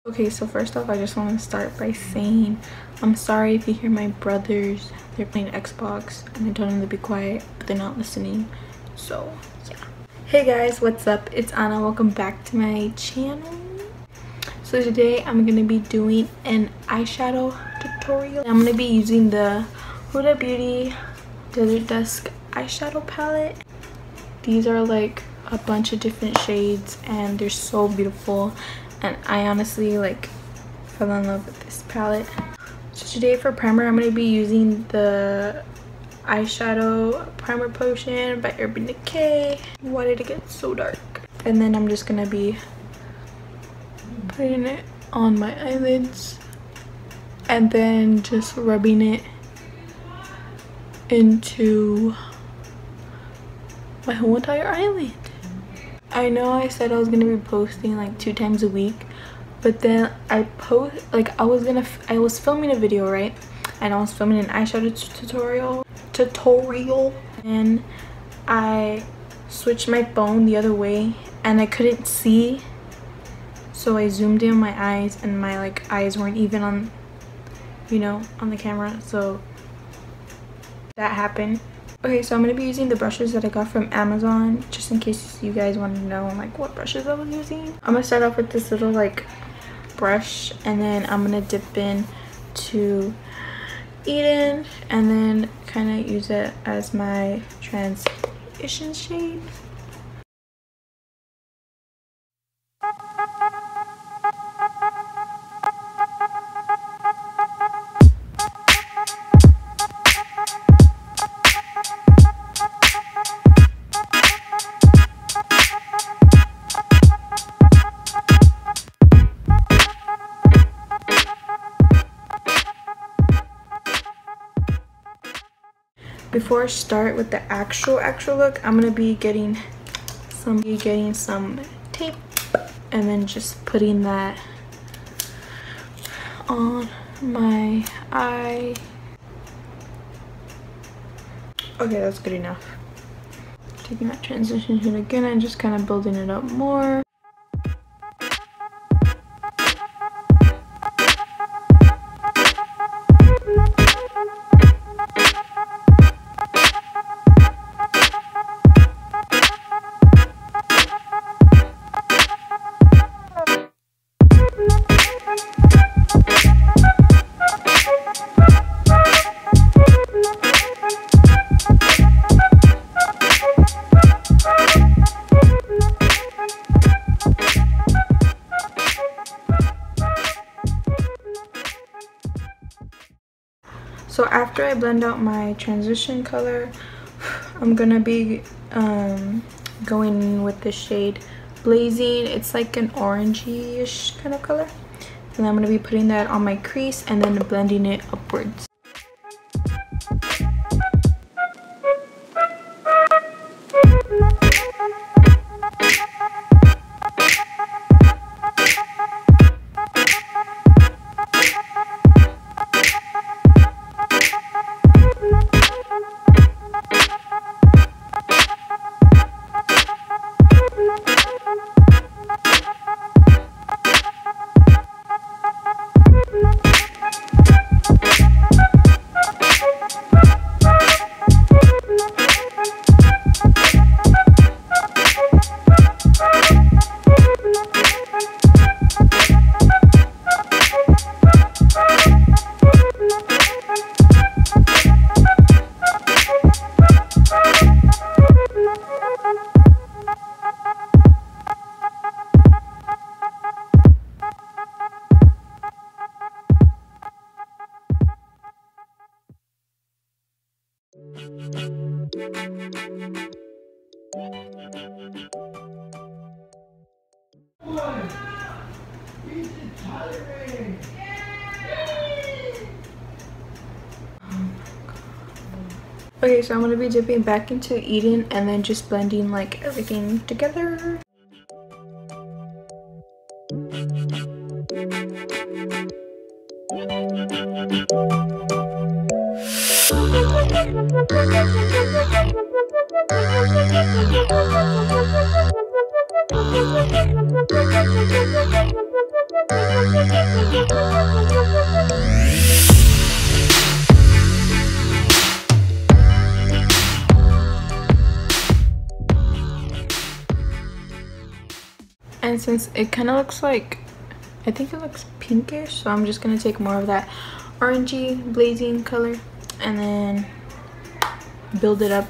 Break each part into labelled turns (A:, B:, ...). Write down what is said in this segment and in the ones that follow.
A: Okay, so first off, I just want to start by saying I'm sorry if you hear my brothers. They're playing Xbox and I told them to be quiet, but they're not listening. So yeah. Hey guys, what's up? It's Anna. Welcome back to my channel. So today I'm gonna be doing an eyeshadow tutorial. I'm gonna be using the Huda Beauty Desert Dusk eyeshadow palette. These are like a bunch of different shades and they're so beautiful, and I honestly like fell in love with this palette. So today for primer, I'm going to be using the eyeshadow primer potion by Urban Decay. Why did it get so dark? And then I'm just going to be putting it on my eyelids and then just rubbing it into my whole entire eyelid. I know I said I was gonna be posting like 2 times a week, but then I was filming a video, right? And I was filming an eyeshadow tutorial and I switched my phone the other way and I couldn't see, so I zoomed in on my eyes and my like eyes weren't even on, you know, on the camera, so that happened. Okay, so I'm going to be using the brushes that I got from Amazon, just in case you guys want to know like what brushes I was using. I'm going to start off with this little like brush, and then I'm going to dip in to Eden and then kind of use it as my transition shade. Before I start with the actual look, I'm gonna be getting some tape and then just putting that on my eye. Okay, that's good enough. Taking that transition shade again and just kind of building it up more. So after I blend out my transition color, I'm gonna be going with the shade Blazing. It's like an orangey-ish kind of color. And I'm gonna be putting that on my crease and then blending it upwards. Okay, so I'm gonna be dipping back into Eden and then just blending like everything together. And since it kind of looks like, I think it looks pinkish, so I'm just gonna take more of that orangey blazing color and then build it up.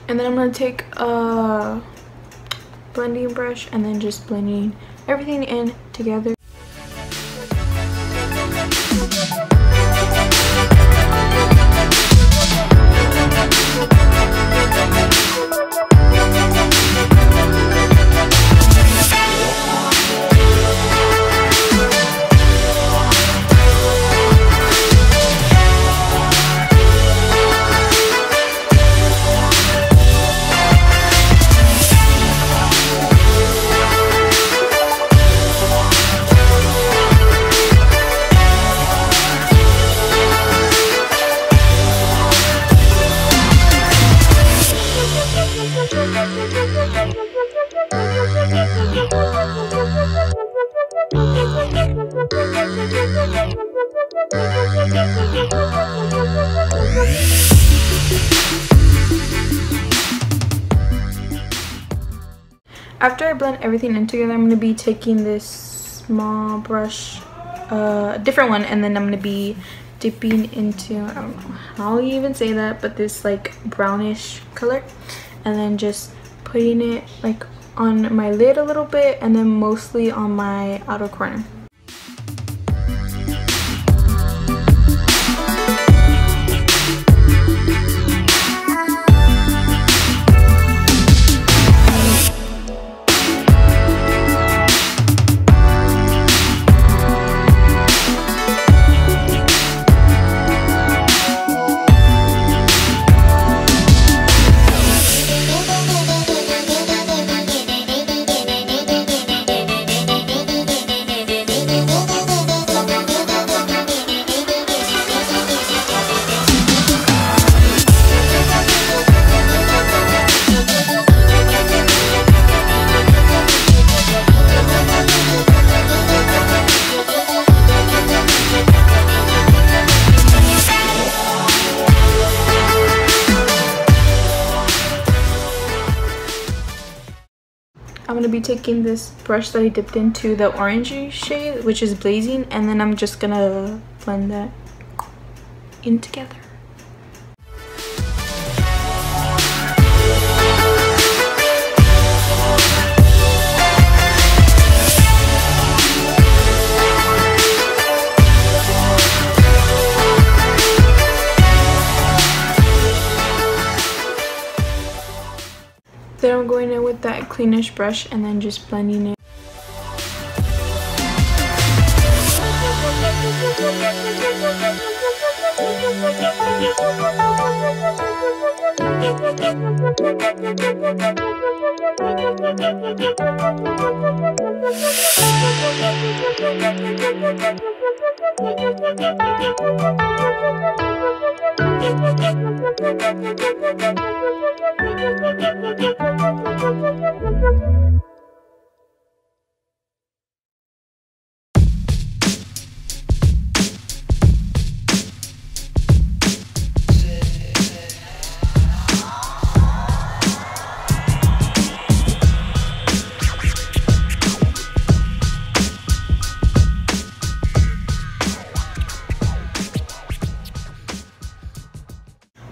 A: And then I'm going to take a blending brush and then just blending everything in together. After I blend everything in together, I'm going to be taking this small brush, a different one, and then I'm going to be dipping into, I don't know how you even say that, but this like brownish color, and then just putting it like on my lid a little bit and then mostly on my outer corner. I'm going to be taking this brush that I dipped into the orangey shade, which is blazing, and then I'm just going to blend that in together. Then I'm going in with that cleanish brush and then just blending it.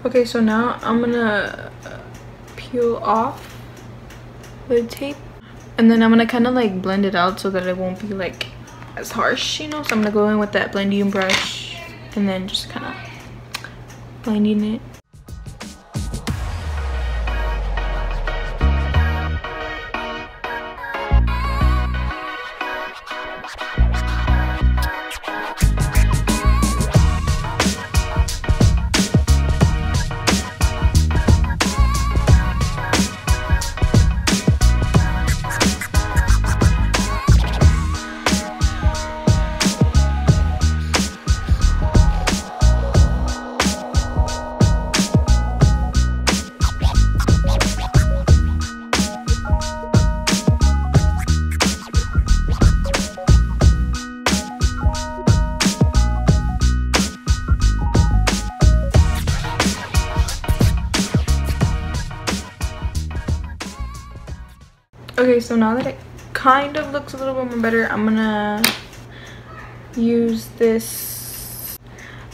A: Okay, so now I'm gonna peel off the tape, and then I'm gonna kind of like blend it out so that it won't be like as harsh, you know. So I'm gonna go in with that blending brush and then just kind of blending it. Okay, so now that it kind of looks a little bit more better, I'm gonna use this.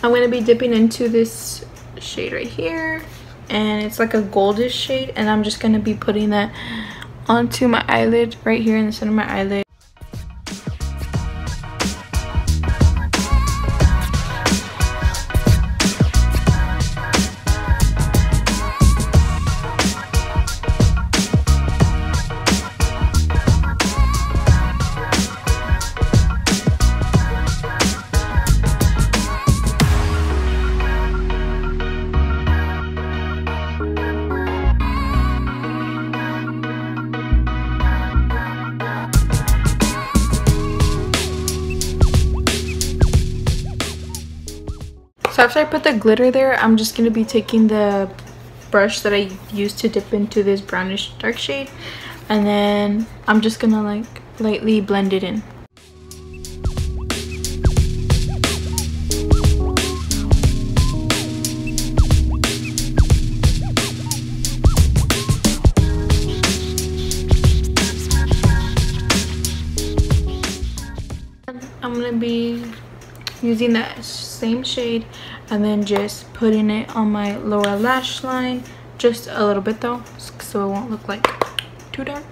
A: I'm gonna be dipping into this shade right here, and it's like a goldish shade, and I'm just gonna be putting that onto my eyelid right here in the center of my eyelid. So after I put the glitter there, I'm just going to be taking the brush that I used to dip into this brownish dark shade, and then I'm just going to like lightly blend it in. I'm going to be using that same shade and then just putting it on my lower lash line, just a little bit though, so it won't look like too dark.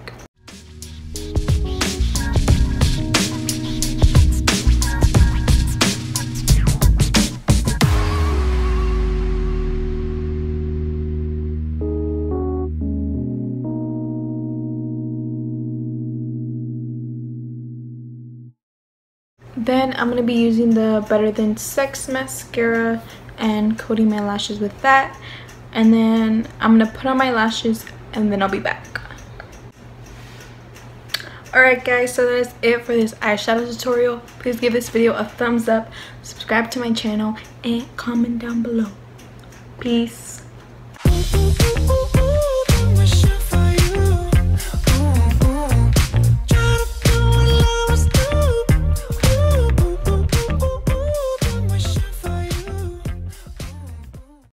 A: Then I'm going to be using the Better Than Sex mascara and coating my lashes with that. And then I'm going to put on my lashes and then I'll be back. Alright guys, so that is it for this eyeshadow tutorial. Please give this video a thumbs up, subscribe to my channel, and comment down below. Peace.